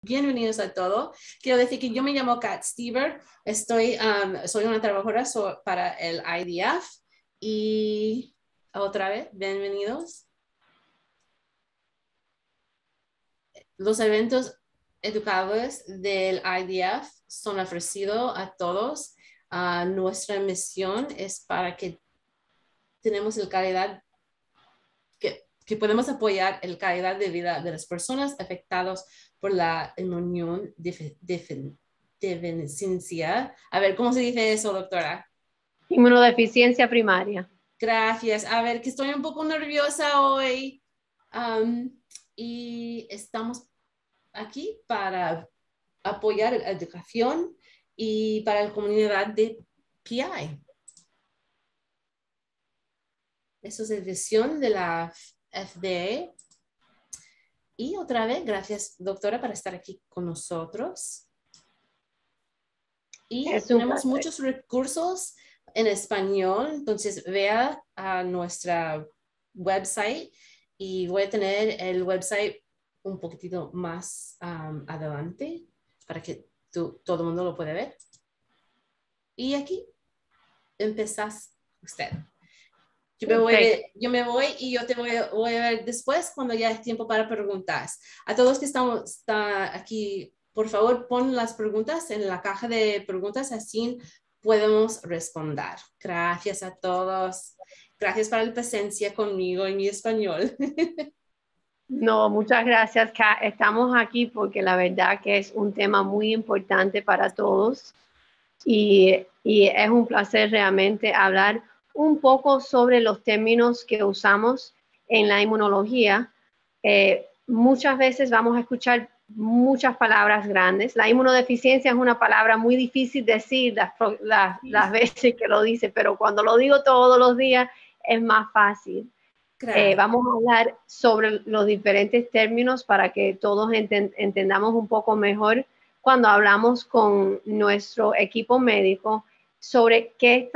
bienvenidos a todos. Quiero decir que yo me llamo Kat Stever, soy una trabajadora para el IDF y otra vez, bienvenidos. Los eventos educativos del IDF son ofrecidos a todos. Nuestra misión es para que tenemos el calidad que podemos apoyar la calidad de vida de las personas afectadas por la inmunodeficiencia. A ver, ¿cómo se dice eso, doctora? Inmunodeficiencia primaria. Gracias. A ver, que estoy un poco nerviosa hoy. Y estamos aquí para apoyar la educación y para la comunidad de PI. Eso es la visión de la FDA. Y otra vez, gracias, doctora, por estar aquí con nosotros. Y tenemos muchos recursos en español, entonces vea a nuestra website y voy a tener el website un poquitito más adelante para que todo el mundo lo pueda ver. Y aquí empezás usted. Yo me voy y yo te voy a ver después cuando ya es tiempo para preguntas. A todos que están aquí, por favor, pon las preguntas en la caja de preguntas, así podemos responder. Gracias a todos. Gracias por la presencia conmigo en mi español. No, muchas gracias, Kat. Estamos aquí porque la verdad que es un tema muy importante para todos y es un placer realmente hablar un poco sobre los términos que usamos en la inmunología. Muchas veces vamos a escuchar muchas palabras grandes. La inmunodeficiencia es una palabra muy difícil de decir las veces que lo dice, pero cuando lo digo todos los días es más fácil. Vamos a hablar sobre los diferentes términos para que todos entendamos un poco mejor cuando hablamos con nuestro equipo médico sobre qué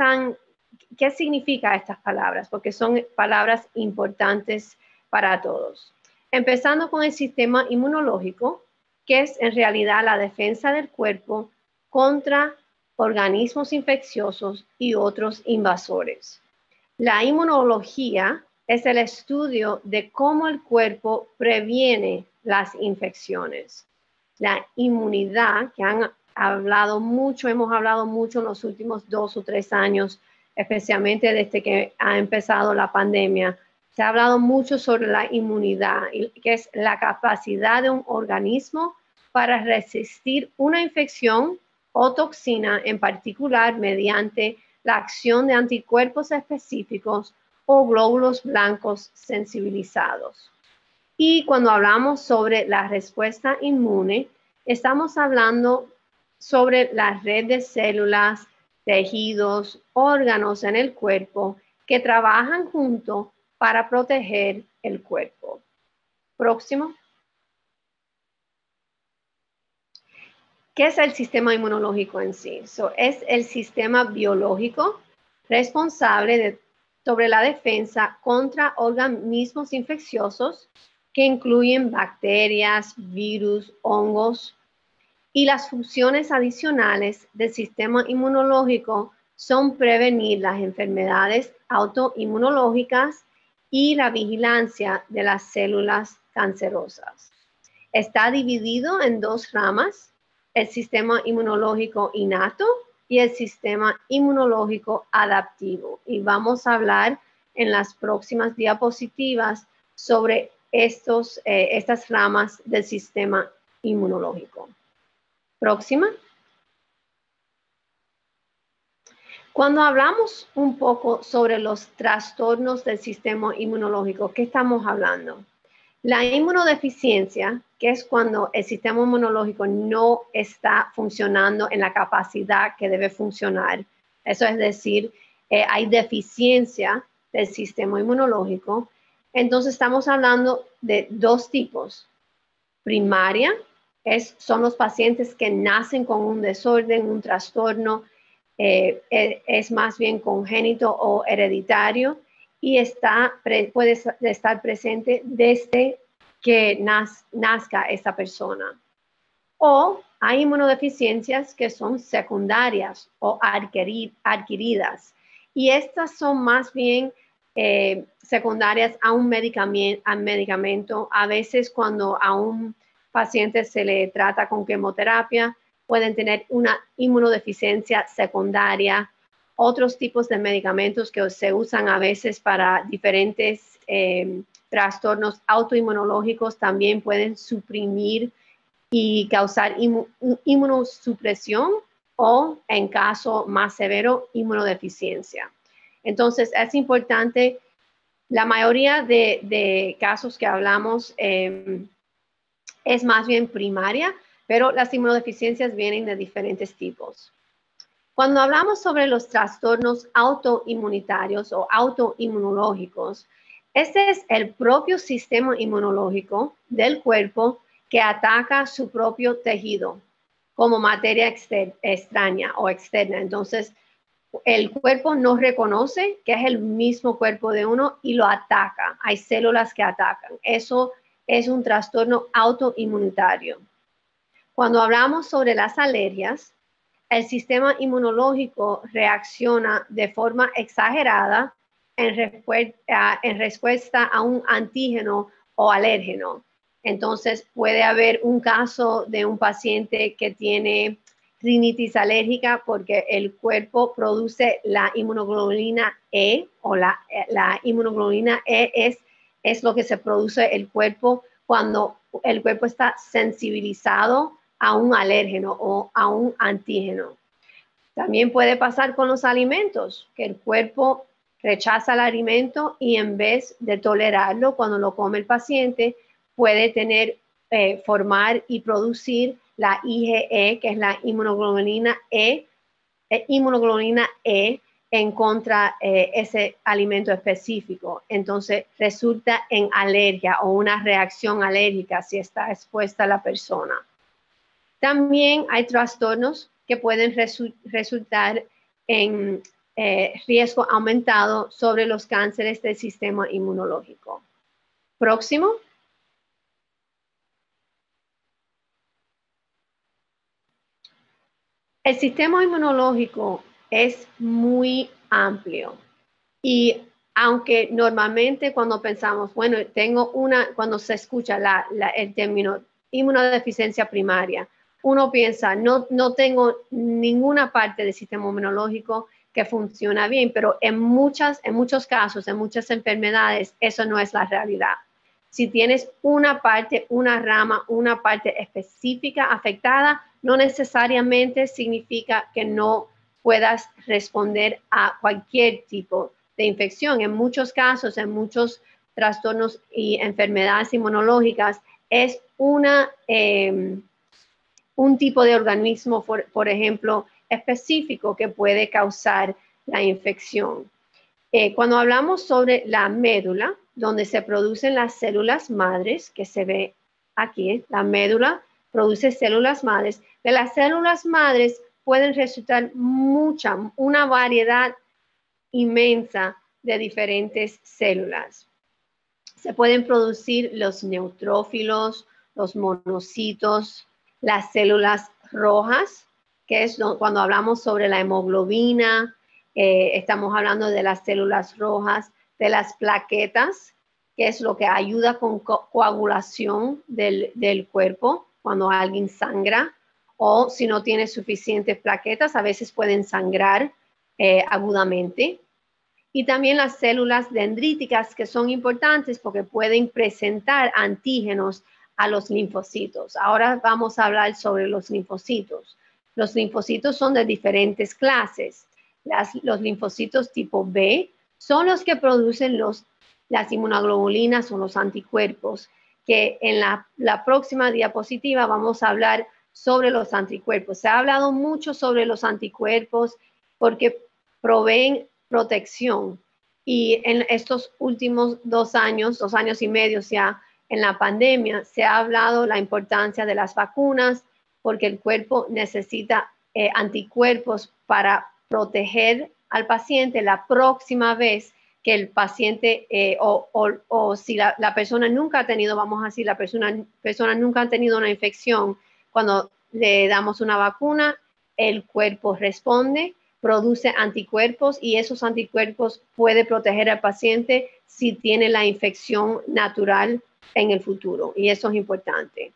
significan estas palabras, porque son palabras importantes para todos. Empezando con el sistema inmunológico, que es en realidad la defensa del cuerpo contra organismos infecciosos y otros invasores. La inmunología es el estudio de cómo el cuerpo previene las infecciones. La inmunidad, que hemos hablado mucho en los últimos 2 o 3 años, especialmente desde que ha empezado la pandemia, se ha hablado mucho sobre la inmunidad, que es la capacidad de un organismo para resistir una infección o toxina en particular mediante la acción de anticuerpos específicos o glóbulos blancos sensibilizados. Y cuando hablamos sobre la respuesta inmune, estamos hablando sobre la red de células, tejidos, órganos en el cuerpo que trabajan juntos para proteger el cuerpo. Próximo. ¿Qué es el sistema inmunológico en sí? Es el sistema biológico responsable sobre la defensa contra organismos infecciosos que incluyen bacterias, virus, hongos, y las funciones adicionales del sistema inmunológico son prevenir las enfermedades autoinmunológicas y la vigilancia de las células cancerosas. Está dividido en 2 ramas, el sistema inmunológico innato y el sistema inmunológico adaptivo. Y vamos a hablar en las próximas diapositivas sobre estas ramas del sistema inmunológico. Próxima. Cuando hablamos un poco sobre los trastornos del sistema inmunológico, ¿qué estamos hablando? La inmunodeficiencia, que es cuando el sistema inmunológico no está funcionando en la capacidad que debe funcionar. Eso es decir, hay deficiencia del sistema inmunológico. Entonces estamos hablando de 2 tipos. Primaria, son los pacientes que nacen con un desorden, un trastorno, es más bien congénito o hereditario y puede estar presente desde que nazca esa persona. O hay inmunodeficiencias que son secundarias o adquiridas. Y estas son más bien secundarias a un medicamento. A veces cuando a un paciente se le trata con quimioterapia, pueden tener una inmunodeficiencia secundaria. Otros tipos de medicamentos que se usan a veces para diferentes trastornos autoinmunológicos también pueden suprimir y causar inmunosupresión o, en caso más severo, inmunodeficiencia. Entonces, es importante, la mayoría de casos que hablamos es más bien primaria, pero las inmunodeficiencias vienen de diferentes tipos. Cuando hablamos sobre los trastornos autoinmunitarios o autoinmunológicos, este es el propio sistema inmunológico del cuerpo que ataca su propio tejido como materia extraña o externa. Entonces, el cuerpo no reconoce que es el mismo cuerpo de uno y lo ataca. Hay células que atacan. Eso es un trastorno autoinmunitario. Cuando hablamos sobre las alergias, el sistema inmunológico reacciona de forma exagerada en respuesta a un antígeno o alérgeno. Entonces, puede haber un caso de un paciente que tiene rinitis alérgica porque el cuerpo produce la inmunoglobulina E, o la inmunoglobulina E es lo que se produce el cuerpo cuando el cuerpo está sensibilizado a un alérgeno o a un antígeno. También puede pasar con los alimentos, que el cuerpo rechaza el alimento y en vez de tolerarlo cuando lo come el paciente, puede formar y producir la IgE, que es la inmunoglobulina E en contra ese alimento específico. Entonces resulta en alergia o una reacción alérgica si está expuesta la persona. También hay trastornos que pueden resultar en riesgo aumentado sobre los cánceres del sistema inmunológico. Próximo. El sistema inmunológico es muy amplio y aunque normalmente cuando pensamos, bueno, cuando se escucha el término inmunodeficiencia primaria, uno piensa, no tengo ninguna parte del sistema inmunológico que funciona bien, pero en muchos casos, en muchas enfermedades, eso no es la realidad. Si tienes una parte, una rama, una parte específica afectada, no necesariamente significa que no puedas responder a cualquier tipo de infección. En muchos casos, en muchos trastornos y enfermedades inmunológicas, es un tipo de organismo, por ejemplo, específico que puede causar la infección. Cuando hablamos sobre la médula, donde se producen las células madres, que se ve aquí, la médula produce células madres. De las células madres pueden resultar una variedad inmensa de diferentes células. Se pueden producir los neutrófilos, los monocitos, las células rojas, que es cuando hablamos sobre la hemoglobina, estamos hablando de las células rojas, de las plaquetas, que es lo que ayuda con coagulación del cuerpo cuando alguien sangra, o si no tiene suficientes plaquetas, a veces pueden sangrar agudamente. Y también las células dendríticas, que son importantes porque pueden presentar antígenos a los linfocitos. Ahora vamos a hablar sobre los linfocitos. Los linfocitos son de diferentes clases. Los linfocitos tipo B son los que producen las inmunoglobulinas o los anticuerpos, que en la próxima diapositiva vamos a hablar sobre los anticuerpos. Se ha hablado mucho sobre los anticuerpos porque proveen protección. Y en estos últimos 2 años y medio ya en la pandemia, se ha hablado la importancia de las vacunas porque el cuerpo necesita anticuerpos para proteger al paciente la próxima vez que el paciente o si la persona nunca ha tenido, vamos a decir, la persona nunca ha tenido una infección, Cuando le damos una vacuna, el cuerpo responde, produce anticuerpos y esos anticuerpos pueden proteger al paciente si tiene la infección natural en el futuro, y eso es importante.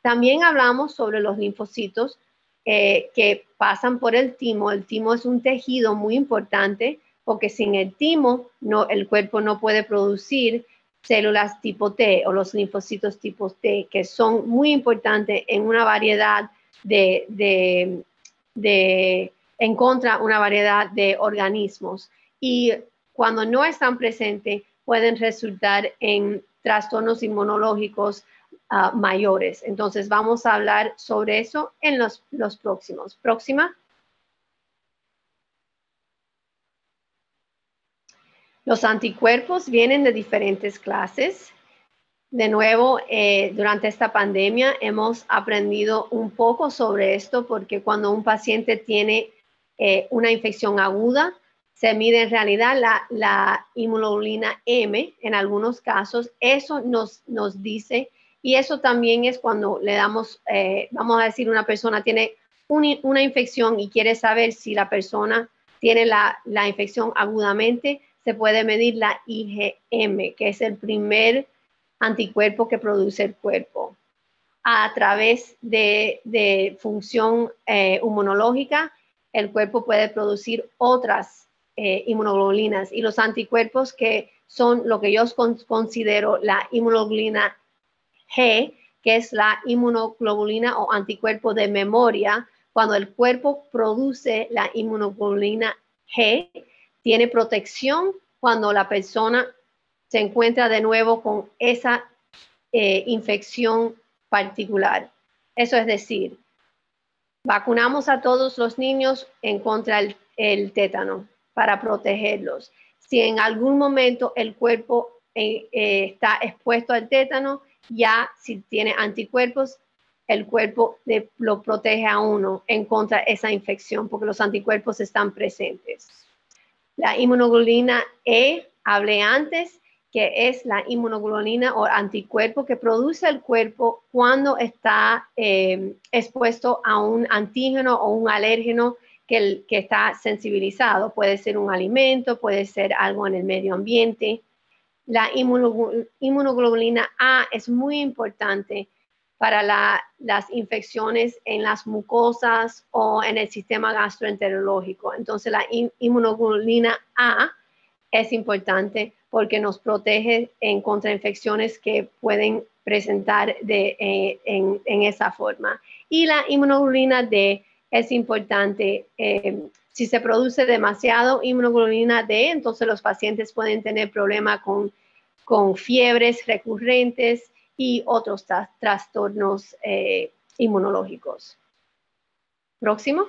También hablamos sobre los linfocitos que pasan por el timo. El timo es un tejido muy importante porque sin el timo el cuerpo no puede producir células tipo T o los linfocitos tipo T, que son muy importantes en una variedad en contra una variedad de organismos. Y cuando no están presentes, pueden resultar en trastornos inmunológicos mayores. Entonces, vamos a hablar sobre eso en los próximos. Próxima. Los anticuerpos vienen de diferentes clases. De nuevo, durante esta pandemia hemos aprendido un poco sobre esto porque cuando un paciente tiene una infección aguda, se mide en realidad la inmunoglobulina M en algunos casos. Eso nos dice, y eso también es cuando le damos, vamos a decir, una persona tiene una infección y quiere saber si la persona tiene la infección agudamente, se puede medir la IgM, que es el primer anticuerpo que produce el cuerpo. A través de función inmunológica, el cuerpo puede producir otras inmunoglobulinas y los anticuerpos que son lo que yo considero la inmunoglobulina G, que es la inmunoglobulina o anticuerpo de memoria. Cuando el cuerpo produce la inmunoglobulina G, tiene protección cuando la persona se encuentra de nuevo con esa infección particular. Eso es decir, vacunamos a todos los niños en contra el tétano para protegerlos. Si en algún momento el cuerpo está expuesto al tétano, ya si tiene anticuerpos, el cuerpo lo protege a uno en contra de esa infección porque los anticuerpos están presentes. La inmunoglobulina E, hablé antes, que es la inmunoglobulina o anticuerpo que produce el cuerpo cuando está expuesto a un antígeno o un alérgeno que está sensibilizado. Puede ser un alimento, puede ser algo en el medio ambiente. La inmunoglobulina A es muy importante para las infecciones en las mucosas o en el sistema gastroenterológico. Entonces, la inmunoglobulina A es importante porque nos protege en contra infecciones que pueden presentar en esa forma. Y la inmunoglobulina D es importante. Si se produce demasiado inmunoglobulina D, entonces los pacientes pueden tener problemas con fiebres recurrentes y otros trastornos inmunológicos. Próximo.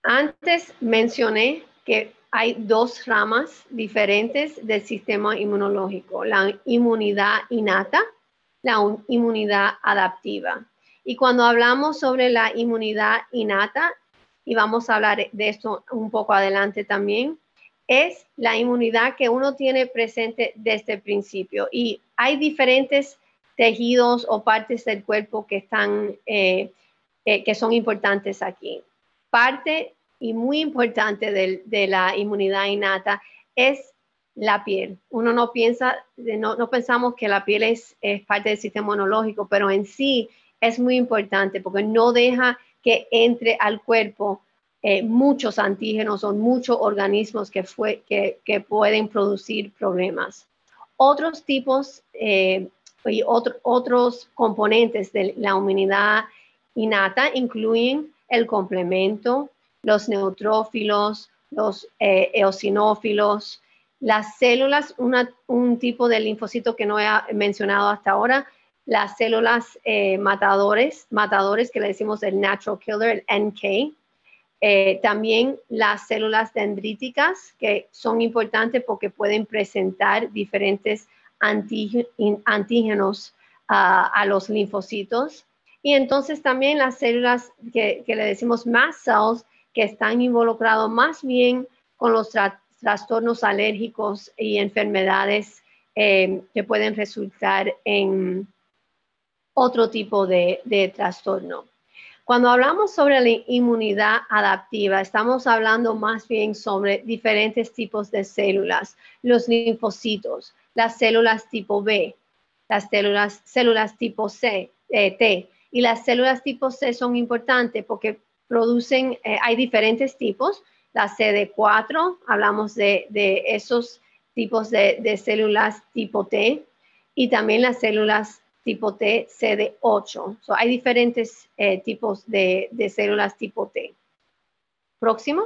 Antes mencioné que hay dos ramas diferentes del sistema inmunológico, la inmunidad innata, la inmunidad adaptiva. Y cuando hablamos sobre la inmunidad innata, y vamos a hablar de esto un poco adelante también, es la inmunidad que uno tiene presente desde el principio. Y hay diferentes tejidos o partes del cuerpo que son importantes aquí. Parte y muy importante de la inmunidad innata es la piel. Uno no pensamos que la piel es parte del sistema inmunológico, pero en sí es muy importante porque no deja que entre al cuerpo muchos antígenos o muchos organismos que pueden producir problemas. Otros tipos y otros componentes de la inmunidad innata incluyen el complemento, los neutrófilos, los eosinófilos, las células, un tipo de linfocito que no he mencionado hasta ahora, las células matadores que le decimos el natural killer, el NK. También las células dendríticas, que son importantes porque pueden presentar diferentes antígenos a los linfocitos. Y entonces también las células que le decimos mast cells, que están involucrados más bien con los trastornos alérgicos y enfermedades que pueden resultar en otro tipo de trastorno. Cuando hablamos sobre la inmunidad adaptiva, estamos hablando más bien sobre diferentes tipos de células, los linfocitos, las células tipo B, las células tipo C, T, y las células tipo C son importantes porque producen, hay diferentes tipos, la CD4, hablamos de esos tipos de células tipo T, y también las células tipo T, CD8. So, hay diferentes tipos de células tipo T. Próximo.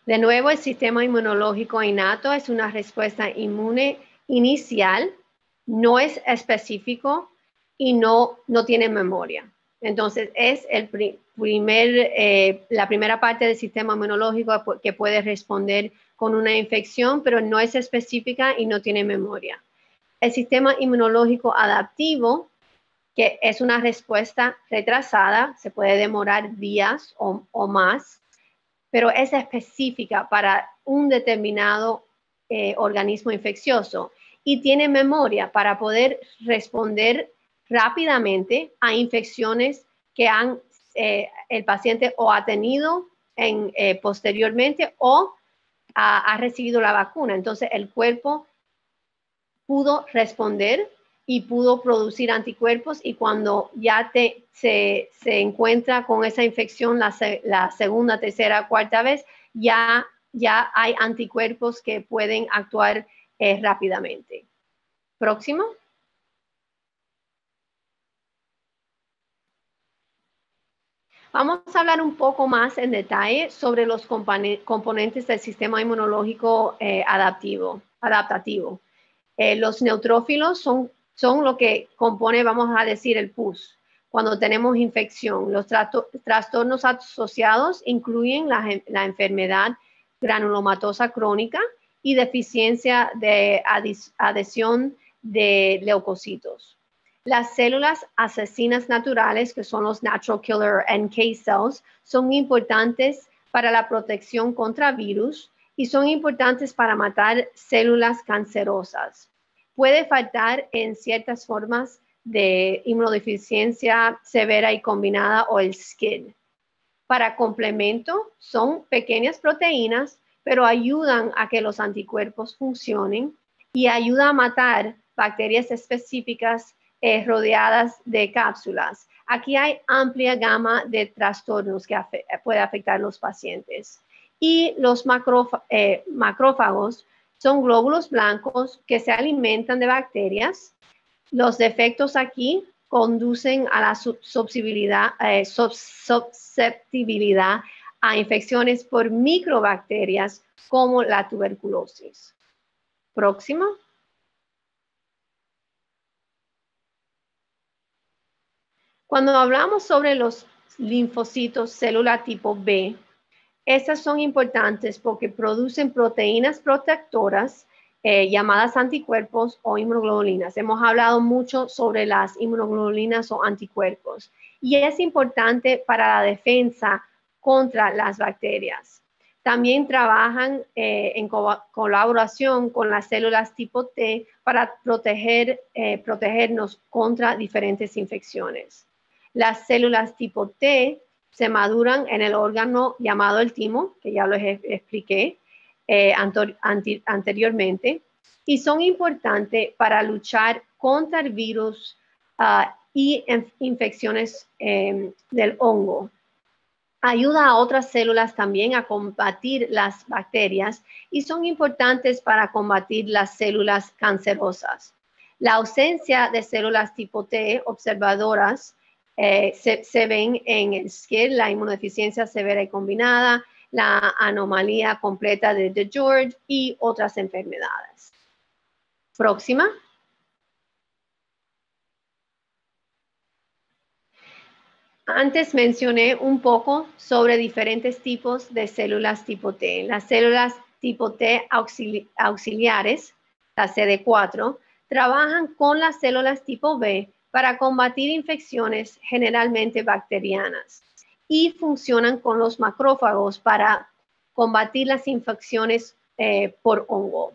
De nuevo, el sistema inmunológico innato es una respuesta inmune inicial, no es específico y no tiene memoria. Entonces, es la primera parte del sistema inmunológico que puede responder con una infección, pero no es específica y no tiene memoria. El sistema inmunológico adaptivo, que es una respuesta retrasada, se puede demorar días o más, pero es específica para un determinado organismo infeccioso y tiene memoria para poder responder rápidamente a infecciones que el paciente o ha tenido posteriormente o ha recibido la vacuna. Entonces, el cuerpo pudo responder y pudo producir anticuerpos, y cuando ya se encuentra con esa infección la segunda, tercera, cuarta vez, ya hay anticuerpos que pueden actuar rápidamente. Próximo. Vamos a hablar un poco más en detalle sobre los componentes del sistema inmunológico adaptativo. Los neutrófilos son lo que compone, vamos a decir, el pus. Cuando tenemos infección, los trastornos asociados incluyen la enfermedad granulomatosa crónica y deficiencia de adhesión de leucocitos. Las células asesinas naturales, que son los natural killer NK cells, son importantes para la protección contra virus y son importantes para matar células cancerosas. Puede faltar en ciertas formas de inmunodeficiencia severa y combinada o el SCID. Para complemento, son pequeñas proteínas, pero ayudan a que los anticuerpos funcionen y ayuda a matar bacterias específicas rodeadas de cápsulas. Aquí hay amplia gama de trastornos que puede afectar a los pacientes. Y los macrófagos son glóbulos blancos que se alimentan de bacterias. Los defectos aquí conducen a la susceptibilidad a infecciones por microbacterias como la tuberculosis. Próximo. Cuando hablamos sobre los linfocitos célula tipo B, estas son importantes porque producen proteínas protectoras llamadas anticuerpos o inmunoglobulinas. Hemos hablado mucho sobre las inmunoglobulinas o anticuerpos y es importante para la defensa contra las bacterias. También trabajan en colaboración con las células tipo T para protegernos contra diferentes infecciones. Las células tipo T se maduran en el órgano llamado el timo, que ya les expliqué anteriormente, y son importantes para luchar contra el virus y infecciones del hongo. Ayuda a otras células también a combatir las bacterias y son importantes para combatir las células cancerosas. La ausencia de células tipo T observadoras se ven en el SCID, la inmunodeficiencia severa y combinada, la anomalía completa de DeGeorge y otras enfermedades. Próxima. Antes mencioné un poco sobre diferentes tipos de células tipo T. Las células tipo T auxiliares, la CD4, trabajan con las células tipo B para combatir infecciones generalmente bacterianas y funcionan con los macrófagos para combatir las infecciones por hongo.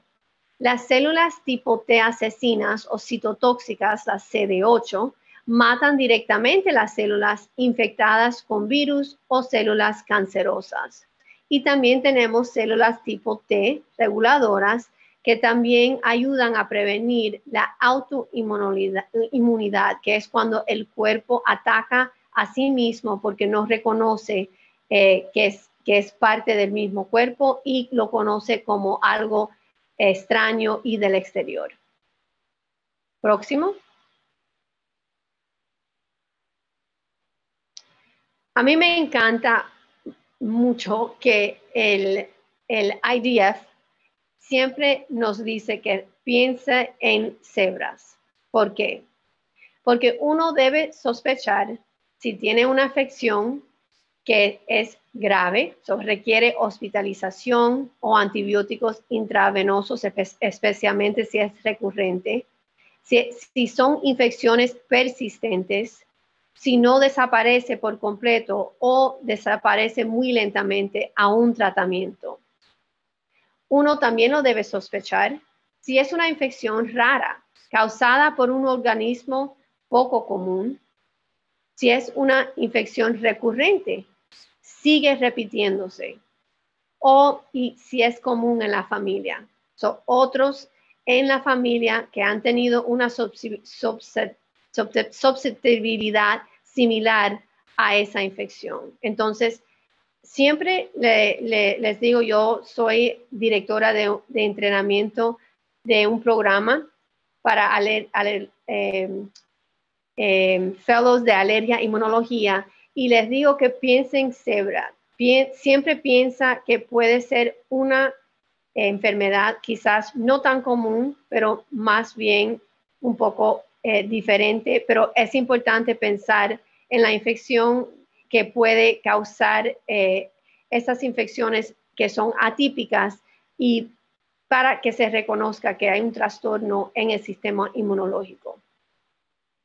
Las células tipo T asesinas o citotóxicas, las CD8, matan directamente las células infectadas con virus o células cancerosas. Y también tenemos células tipo T reguladoras que también ayudan a prevenir la autoinmunidad, que es cuando el cuerpo ataca a sí mismo porque no reconoce que es parte del mismo cuerpo y lo conoce como algo extraño y del exterior. Próximo. A mí me encanta mucho que el IDF siempre nos dice que piense en cebras. ¿Por qué? Porque uno debe sospechar si tiene una afección que es grave, requiere hospitalización o antibióticos intravenosos, especialmente si es recurrente, si son infecciones persistentes, si no desaparece por completo o desaparece muy lentamente a un tratamiento. Uno también lo debe sospechar si es una infección rara, causada por un organismo poco común, si es una infección recurrente, sigue repitiéndose, y si es común en la familia. Son otros en la familia que han tenido una susceptibilidad similar a esa infección. Entonces, siempre les digo, yo soy directora de entrenamiento de un programa para fellows de alergia e inmunología, y les digo que piensen cebra. Siempre piensa que puede ser una enfermedad quizás no tan común, pero más bien un poco diferente, pero es importante pensar en la infección que puede causar estas infecciones que son atípicas y para que se reconozca que hay un trastorno en el sistema inmunológico.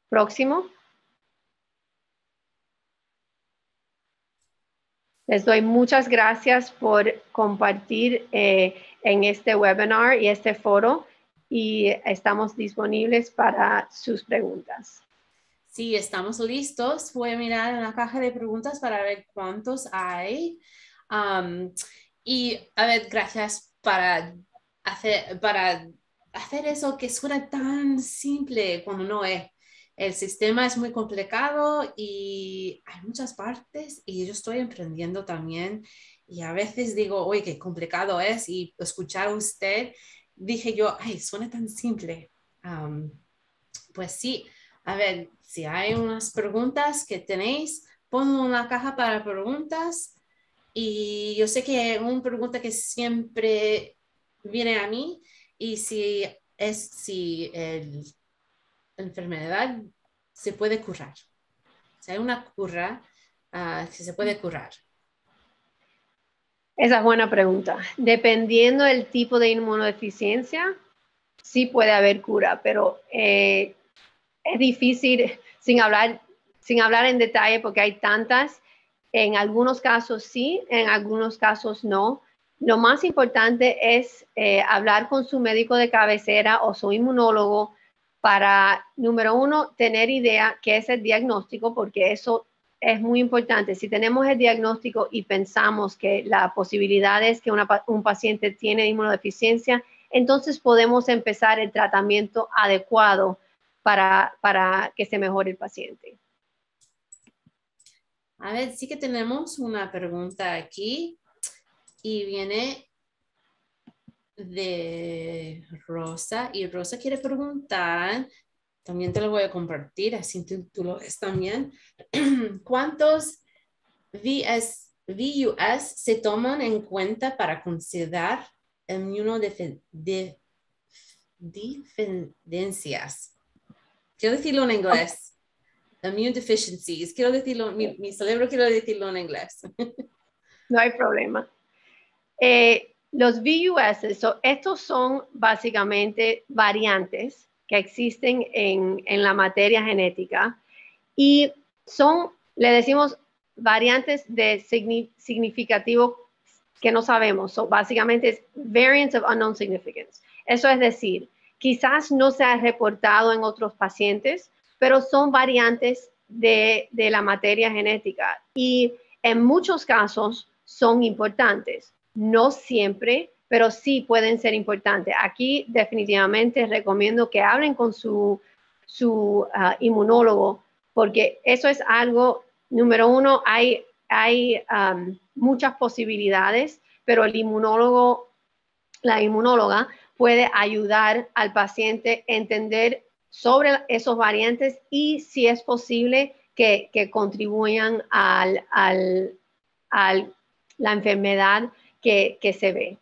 Próximo. Les doy muchas gracias por compartir en este webinar y este foro, y estamos disponibles para sus preguntas. Sí, estamos listos. Voy a mirar en la caja de preguntas para ver cuántos hay. Y a ver, gracias para hacer eso que suena tan simple cuando no es. El sistema es muy complicado y hay muchas partes y yo estoy emprendiendo también y a veces digo, oye, qué complicado es, y escuchar a usted, dije yo, ay, suena tan simple. Pues sí, a ver, si hay unas preguntas que tenéis, ponlo en la caja para preguntas. Y yo sé que es una pregunta que siempre viene a mí, y si la enfermedad se puede curar. Si hay una cura, si se puede curar. Esa es buena pregunta. Dependiendo del tipo de inmunodeficiencia, sí puede haber cura, pero es difícil sin hablar en detalle porque hay tantas. En algunos casos sí, en algunos casos no. Lo más importante es hablar con su médico de cabecera o su inmunólogo para, número uno, tener idea qué es el diagnóstico, porque eso es muy importante. Si tenemos el diagnóstico y pensamos que la posibilidad es que un paciente tiene inmunodeficiencia, entonces podemos empezar el tratamiento adecuado para que se mejore el paciente. A ver, sí que tenemos una pregunta aquí y viene de Rosa, y Rosa quiere preguntar, también te lo voy a compartir, así tú lo ves también. ¿Cuántos VUS se toman en cuenta para considerar inmunodeficiencias? Quiero decirlo en inglés. Immune deficiencies. Quiero decirlo, mi cerebro quiere decirlo en inglés. No hay problema. Los VUS, estos son básicamente variantes que existen en la materia genética y le decimos variantes de significativo que no sabemos. So, básicamente es variants of unknown significance. Eso es decir, quizás no se ha reportado en otros pacientes, pero son variantes de la materia genética y en muchos casos son importantes. No siempre, pero sí pueden ser importantes. Aquí definitivamente recomiendo que hablen con su inmunólogo, porque eso es algo, número uno, hay muchas posibilidades, pero el inmunólogo, la inmunóloga puede ayudar al paciente a entender sobre esos variantes y si es posible que contribuyan a la enfermedad que se ve.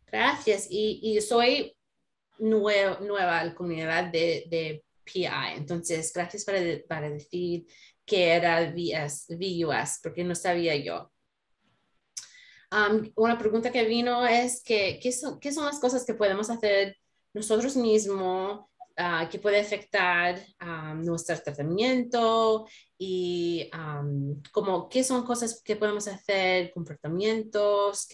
Gracias. Y soy nueva a la comunidad de PI, entonces gracias para decir que era VUS, porque no sabía yo. Una pregunta que vino es que, ¿qué son las cosas que podemos hacer nosotros mismos que puede afectar nuestro tratamiento y como qué son cosas que podemos hacer, comportamientos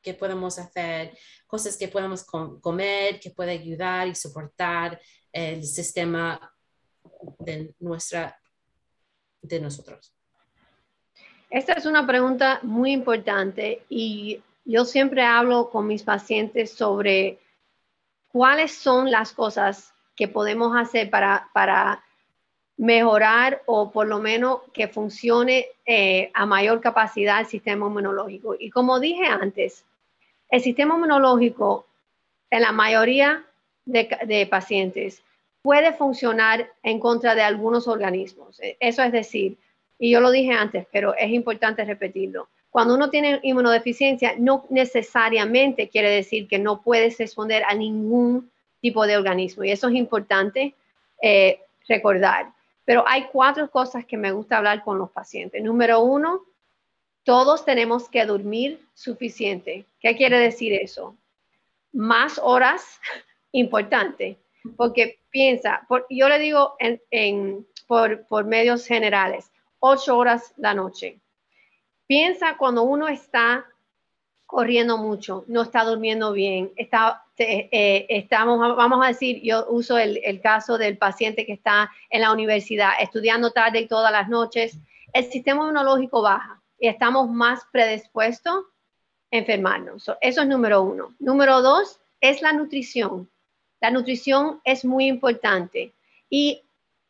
que podemos hacer, cosas que podemos comer, que puede ayudar y soportar el sistema de nosotros. Esta es una pregunta muy importante y yo siempre hablo con mis pacientes sobre cuáles son las cosas que podemos hacer para mejorar o por lo menos que funcione a mayor capacidad el sistema inmunológico. Y como dije antes, el sistema inmunológico en la mayoría de pacientes puede funcionar en contra de algunos organismos. Eso es decir, y yo lo dije antes, pero es importante repetirlo. Cuando uno tiene inmunodeficiencia, no necesariamente quiere decir que no puedes responder a ningún tipo de organismo. Y eso es importante recordar. Pero hay 4 cosas que me gusta hablar con los pacientes. Número 1, todos tenemos que dormir suficiente. ¿Qué quiere decir eso? Más horas, importante, porque piensa, yo le digo por medios generales, 8 horas la noche. Piensa cuando uno está corriendo mucho, no está durmiendo bien, vamos a decir, yo uso el caso del paciente que está en la universidad estudiando tarde y todas las noches, el sistema inmunológico baja y estamos más predispuestos a enfermarnos. Eso es número 1. Número 2 es la nutrición. La nutrición es muy importante y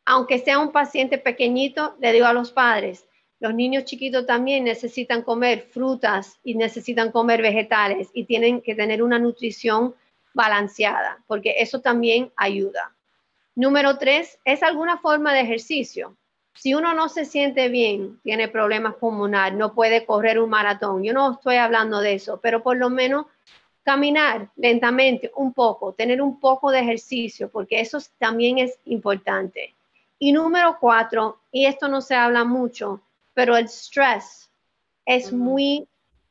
aunque sea un paciente pequeñito, le digo a los padres, los niños chiquitos también necesitan comer frutas y necesitan comer vegetales y tienen que tener una nutrición balanceada, porque eso también ayuda. Número 3 es alguna forma de ejercicio. Si uno no se siente bien, tiene problemas pulmonares, no puede correr un maratón, yo no estoy hablando de eso, pero por lo menos caminar lentamente un poco, tener un poco de ejercicio, porque eso también es importante. Y número 4, y esto no se habla mucho, pero el estrés es muy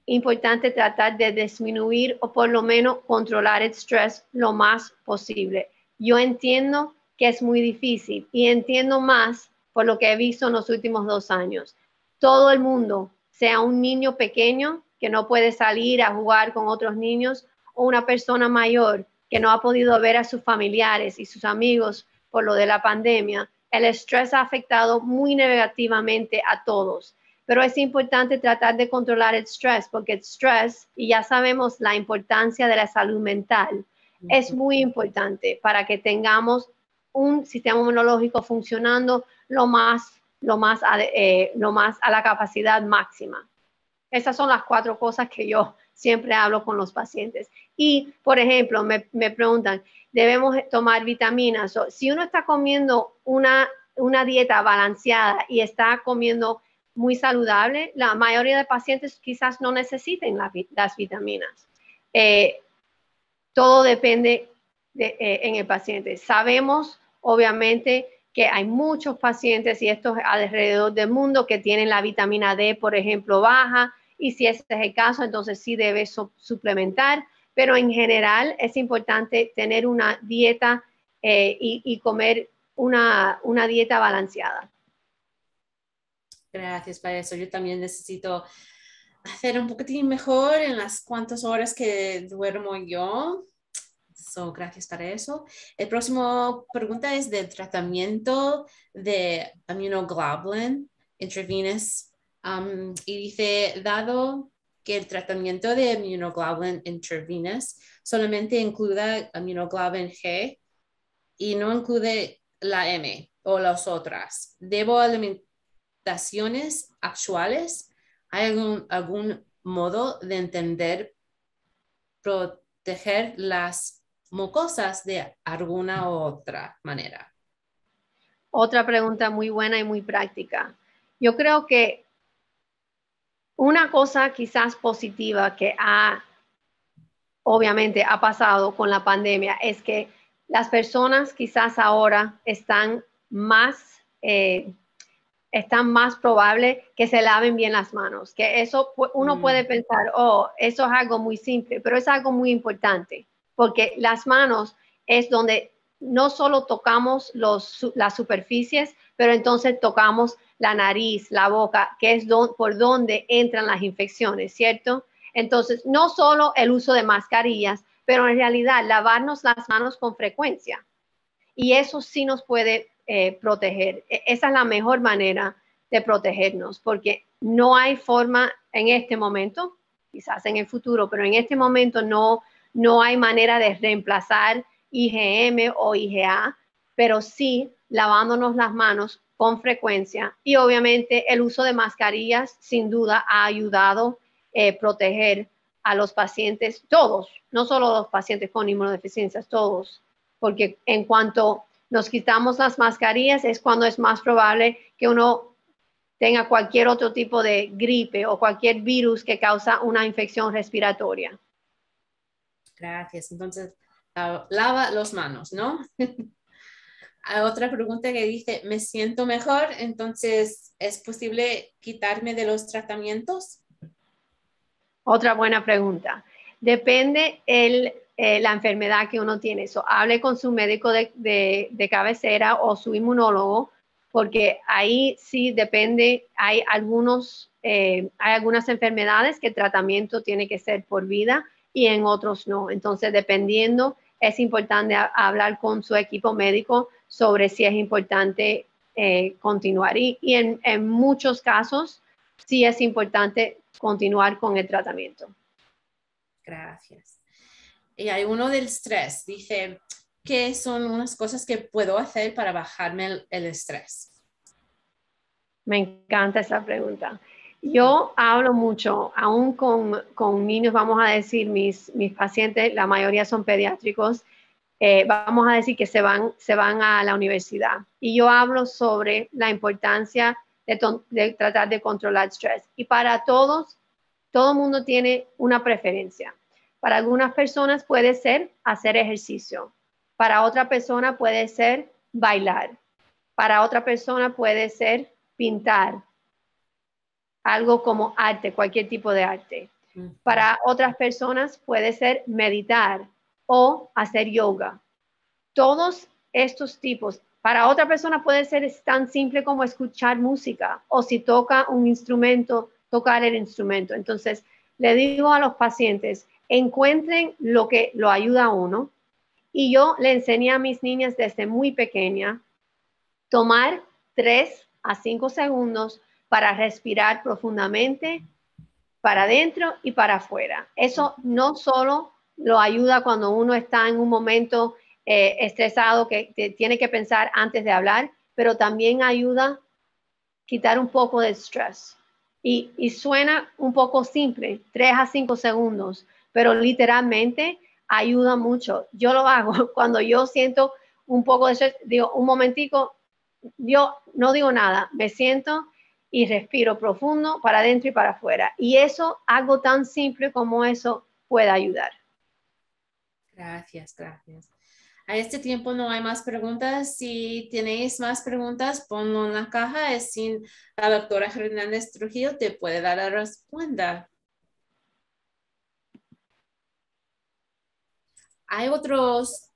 importante tratar de disminuir o por lo menos controlar el estrés lo más posible. Yo entiendo que es muy difícil y entiendo más por lo que he visto en los últimos 2 años. Todo el mundo, sea un niño pequeño que no puede salir a jugar con otros niños o una persona mayor que no ha podido ver a sus familiares y sus amigos por lo de la pandemia, el estrés ha afectado muy negativamente a todos. Pero es importante tratar de controlar el estrés porque el estrés, y ya sabemos la importancia de la salud mental, es muy importante para que tengamos un sistema inmunológico funcionando lo más a la capacidad máxima. Esas son las 4 cosas que yo siempre hablo con los pacientes. Y, por ejemplo, me preguntan, ¿debemos tomar vitaminas? Si uno está comiendo una dieta balanceada y está comiendo muy saludable, la mayoría de pacientes quizás no necesiten las vitaminas. Todo depende en el paciente. Sabemos, obviamente, que hay muchos pacientes, y esto es alrededor del mundo, que tienen la vitamina D, por ejemplo, baja, y si ese es el caso, entonces sí debe suplementar, pero en general es importante tener una dieta y comer una dieta balanceada. Gracias para eso. Yo también necesito hacer un poquitín mejor en las cuantas horas que duermo yo. So, gracias para eso. El próximo pregunta es del tratamiento de immunoglobulin intravenous. Y dice, dado que el tratamiento de immunoglobulin intravenous solamente incluye immunoglobulin G y no incluye la M o las otras, ¿debo alimentaciones actuales? ¿Hay algún modo de entender proteger las mucosas de alguna otra manera? Otra pregunta muy buena y muy práctica. Yo creo que una cosa quizás positiva que obviamente ha pasado con la pandemia es que las personas quizás ahora están más probable que se laven bien las manos, que eso uno puede pensar, oh, eso es algo muy simple, pero es algo muy importante, porque las manos es donde no solo tocamos las superficies, pero entonces tocamos la nariz, la boca, que es por donde entran las infecciones, ¿cierto? Entonces, no solo el uso de mascarillas, pero en realidad lavarnos las manos con frecuencia. Y eso sí nos puede proteger. Esa es la mejor manera de protegernos, porque no hay forma en este momento, quizás en el futuro, pero en este momento no hay manera de reemplazar IgM o IgA, pero sí lavándonos las manos con frecuencia. Y obviamente el uso de mascarillas sin duda ha ayudado a proteger a los pacientes, todos, no solo los pacientes con inmunodeficiencias, todos, porque en cuanto nos quitamos las mascarillas es cuando es más probable que uno tenga cualquier otro tipo de gripe o cualquier virus que causa una infección respiratoria. Gracias. Entonces, lava las manos, ¿no? Hay otra pregunta que dice, me siento mejor, entonces, ¿es posible quitarme de los tratamientos? Otra buena pregunta. Depende la enfermedad que uno tiene. Hable con su médico de cabecera o su inmunólogo, porque ahí sí depende. Hay algunas enfermedades que el tratamiento tiene que ser por vida y en otros no. Entonces, dependiendo, es importante hablar con su equipo médico sobre si es importante continuar. Y en muchos casos, sí es importante continuar con el tratamiento. Gracias. Y hay uno del estrés. Dice, ¿qué son unas cosas que puedo hacer para bajarme el estrés? Me encanta esa pregunta. Yo hablo mucho, aún con niños, vamos a decir, mis pacientes, la mayoría son pediátricos, vamos a decir que se van a la universidad. Y yo hablo sobre la importancia de tratar de controlar el estrés. Y para todos, todo el mundo tiene una preferencia. Para algunas personas puede ser hacer ejercicio. Para otra persona puede ser bailar. Para otra persona puede ser pintar, algo como arte, cualquier tipo de arte. Para otras personas puede ser meditar o hacer yoga. Todos estos tipos. Para otra persona puede ser tan simple como escuchar música o si toca un instrumento, tocar el instrumento. Entonces, le digo a los pacientes, encuentren lo que lo ayuda a uno. Y yo le enseñé a mis niñas desde muy pequeña tomar 3 a 5 segundos para respirar profundamente para adentro y para afuera. Eso no solo lo ayuda cuando uno está en un momento estresado que tiene que pensar antes de hablar, pero también ayuda a quitar un poco de estrés. Y suena un poco simple, 3 a 5 segundos, pero literalmente ayuda mucho. Yo lo hago cuando yo siento un poco de estrés, digo, un momentico, yo no digo nada, me siento y respiro profundo para adentro y para afuera. Y eso, algo tan simple como eso, puede ayudar. Gracias, gracias. A este tiempo no hay más preguntas. Si tenéis más preguntas, ponlo en la caja. Es sin la doctora Hernández Trujillo te puede dar la respuesta. ¿Hay otros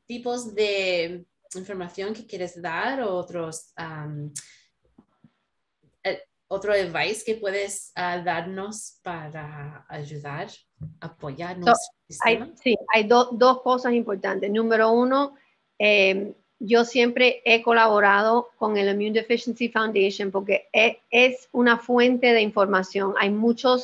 tipos de información que quieres dar o otros otro advice que puedes darnos para ayudar, apoyar So, nuestro sistema? sí, hay dos cosas importantes. Número uno, yo siempre he colaborado con el Immune Deficiency Foundation porque es una fuente de información. Hay mucha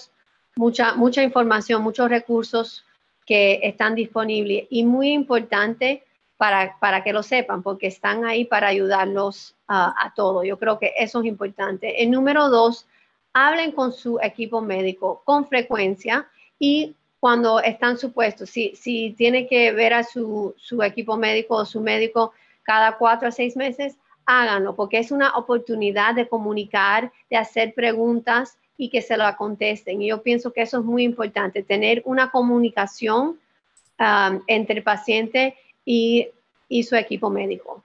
información, muchos recursos que están disponibles y muy importante para que lo sepan porque están ahí para ayudarlos a todos. Yo creo que eso es importante. El número dos, hablen con su equipo médico con frecuencia y cuando están supuestos, si tiene que ver a su equipo médico o su médico cada 4 a 6 meses, háganlo, porque es una oportunidad de comunicar, de hacer preguntas y que se la contesten. Y yo pienso que eso es muy importante, tener una comunicación entre el paciente y su equipo médico.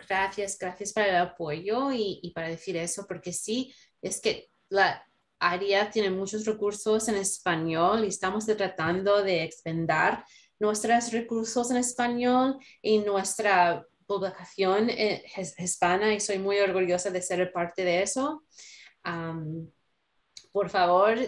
Gracias para el apoyo y para decir eso, porque sí, es que la área tiene muchos recursos en español y estamos tratando de expandar nuestros recursos en español y nuestra publicación hispana y soy muy orgullosa de ser parte de eso. Um, por favor,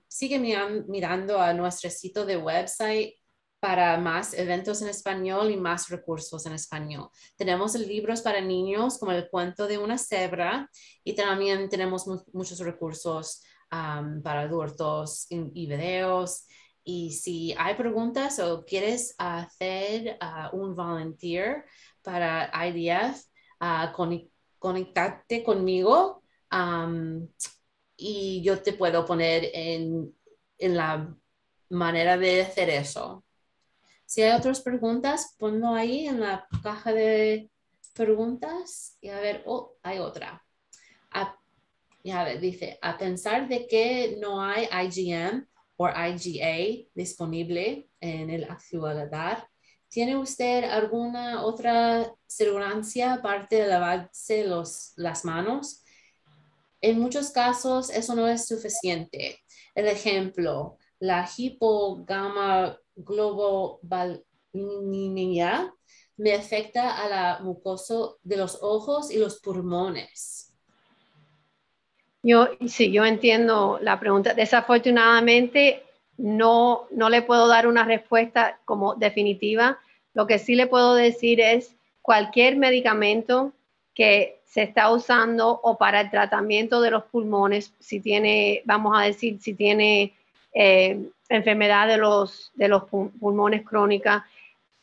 sigue mirando a nuestro sitio de website para más eventos en español y más recursos en español. Tenemos libros para niños como El cuento de una cebra y también tenemos muchos recursos para adultos y videos. Y si hay preguntas o quieres hacer un volunteer para IDF, conectarte conmigo. Y yo te puedo poner en la manera de hacer eso. Si hay otras preguntas, ponlo ahí en la caja de preguntas y a ver, oh, hay otra. A ver, dice, a pensar de que no hay IgM o IgA disponible en el actualidad, ¿tiene usted alguna otra seguridad aparte de lavarse las manos? En muchos casos eso no es suficiente. El ejemplo, la hipogamaglobulinemia me afecta a la mucosa de los ojos y los pulmones. Yo entiendo la pregunta. Desafortunadamente, no le puedo dar una respuesta como definitiva. Lo que sí le puedo decir es cualquier medicamento que se está usando o para el tratamiento de los pulmones, si tiene, vamos a decir, si tiene enfermedad de los pulmones crónica,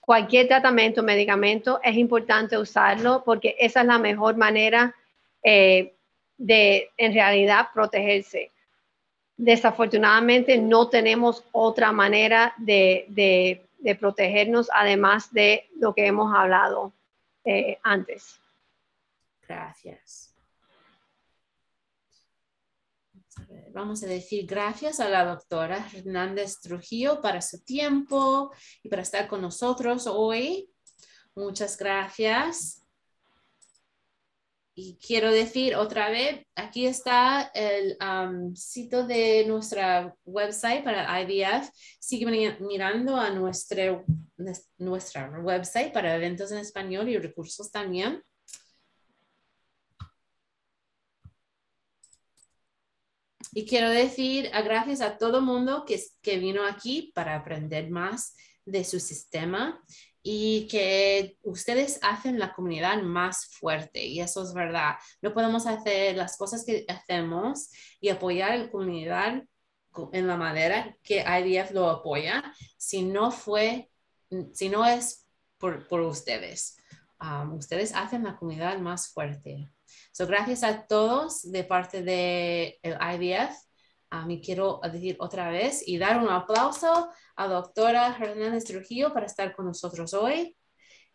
cualquier tratamiento, medicamento, es importante usarlo porque esa es la mejor manera de en realidad protegerse. Desafortunadamente no tenemos otra manera de protegernos además de lo que hemos hablado antes. Gracias. Vamos a decir gracias a la doctora Hernández Trujillo para su tiempo y para estar con nosotros hoy. Muchas gracias. Y quiero decir otra vez, aquí está el sitio de nuestra website para IVF. Sigue mirando a nuestra website para eventos en español y recursos también. Y quiero decir gracias a todo el mundo que vino aquí para aprender más de su sistema y que ustedes hacen la comunidad más fuerte y eso es verdad. No podemos hacer las cosas que hacemos y apoyar a la comunidad en la manera que IDF lo apoya si no es por ustedes. Ustedes hacen la comunidad más fuerte. So, gracias a todos de parte del IVF. Me quiero decir otra vez y dar un aplauso a la doctora Hernández Trujillo para estar con nosotros hoy.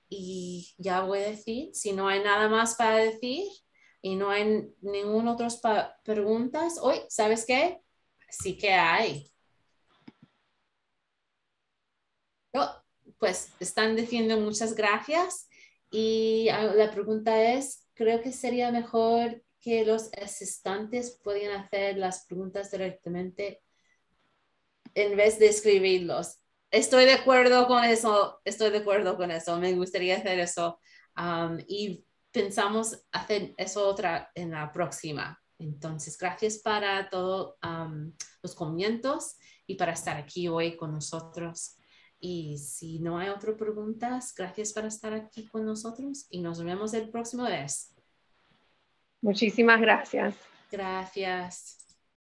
Y ya voy a decir, si no hay nada más para decir y no hay ninguna otra preguntas hoy, ¿sabes qué? Sí que hay. Oh, pues están diciendo muchas gracias y la pregunta es, creo que sería mejor que los asistentes pudieran hacer las preguntas directamente en vez de escribirlos. Estoy de acuerdo con eso, me gustaría hacer eso y pensamos hacer eso otra en la próxima. Entonces, gracias para todos los comienzos y para estar aquí hoy con nosotros. Y si no hay otras preguntas, gracias por estar aquí con nosotros y nos vemos el próximo vez. Muchísimas gracias. Gracias.